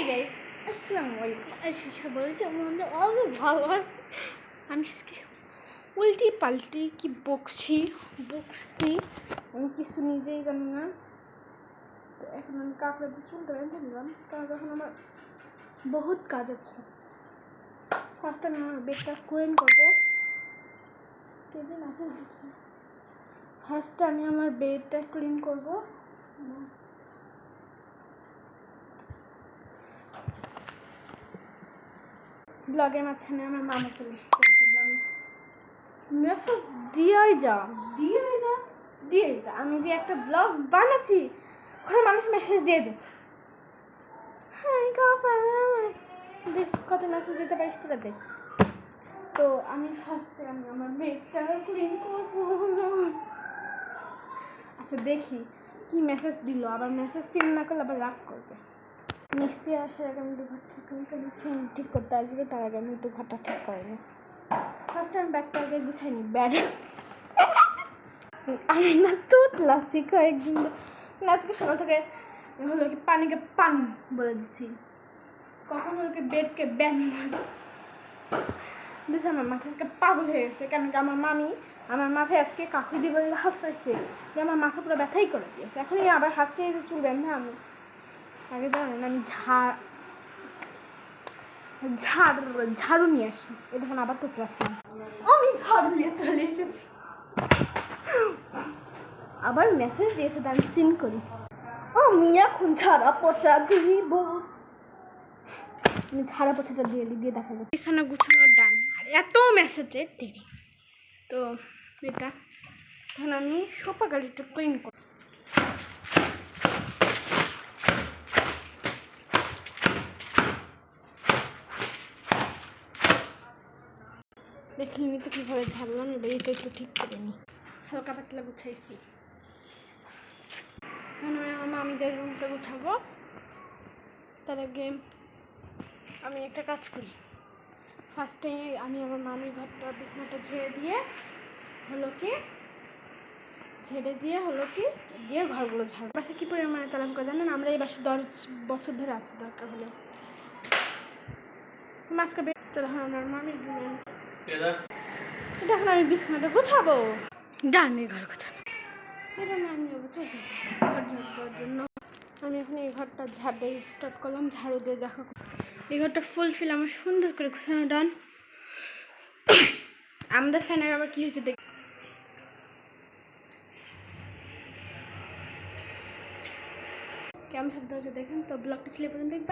Hi guys, আসসালামু আলাইকুম। আশা বলছি আমাদের অনেক ভালো আছে। আমি আজকে উল্টি পাল্টি কি বকছি আমি কিছু নিজেই জানি না। তো এখন আমি কাকড়া দিয়ে চুলটা বেঁধে নিলাম, কারণ এখন আমার বহুত কাজ আছে। ফার্স্ট আমি আমার বেডটা ক্লিন করবো। কে যে মেসেজ দিচ্ছে, ফার্স্টে আমি আমার বেডটা ক্লিন করবো। ব্লগের মাঝখানে আমার মামা চলে এসেছে, আমি মেসেজ দিয়েই যা। আমি যে একটা ব্লগ বানাচ্ছি ওখানে মানুষ মেসেজ দিয়ে দিচ্ছে। দেখ কত মেসেজ দিতে পারিস তোরা, দেখ। তো আমি ফার্স্টে আমি আমার বেডটা ক্লিন করবো। আচ্ছা দেখি কি মেসেজ দিল, আবার মেসেজ সিন না করলে আবার রাগ করবে। মিস্ত্রি আসার আগে আমি ফ্যান ঠিক করতে আসবে, তার আগে আমি ঘরটা ঠিক করে নিই। ফার্স্টে আমি ব্যাগটা আগে গুছাই নি। ব্যাগ আমি না তুতলা শিখো একদিন আজকে সকাল থেকে হলো কি পানিকে পান বলে দিচ্ছি, কখন হলো কি বেডকে ব্যান দিচ্ছে। আমার মাথা আজকে পাগল হয়ে গেছে, কেন কি আমার মাথায় আজকে কাকু দিয়ে বলে হাসছে যে আমার মাথা পুরো ব্যথাই করে দিয়েছে। এখনই আবার হাসছে যে চুল বেঁধে আমি আগে জানেন আমি ঝাড়ু নিয়ে আসি। এ দেখুন আবার তো আসলাম, আমি ঝাড়ু নিয়ে চলে এসেছি। আবার মেসেজ দিয়েছে, আমি সিন করি। আমি এখন ঝাড়া পোছা দিব, আমি ঝাড়া পোছাটা দিয়ে দেখাবো। বিছানা গুছানো ডান, আর এত মেসেজের দেরি। তো এটা এখন আমি সোফা গাড়িটা ক্লিন করি। দেখলি তো কীভাবে ঝাড়লাম, এবার এটা একটু ঠিক করে নিই। হালকা পাতলা গুছাইছি। এখন আমি আমার মামিদের রুমটা গুছাবো। তার আগে আমি একটা কাজ করি, ফার্স্টে আমি আমার মামির ঘরটা বিছানাটা ঝেড়ে দিয়ে ঘরগুলো ঝাড়বো। বাসা কী পরিমাণে তালাম করে জানেন, আমরা এই বাসায় 10 বছর ধরে আছি। দরকার হলে মাঝকে বের চলে হয় আমার মামির রুমে। এটা এখন আমি বিছানাটা গুছাবো, ডানে ঘর গোছাবো। এটা না আমি ঘর ঝাড়বার জন্য আমি এখন এই ঘরটা ঝাড়তে স্টার্ট করলাম। ঝাড়ু দিয়ে দেখো এই ঘরটা ফুলফিল আমার সুন্দর করে গোছানো ডান। আমাদের ফ্যানের আবার কি হয়েছে দেখ, কেমন শব্দ হচ্ছে দেখেন। তো ব্লগটা ছিল পর্যন্ত।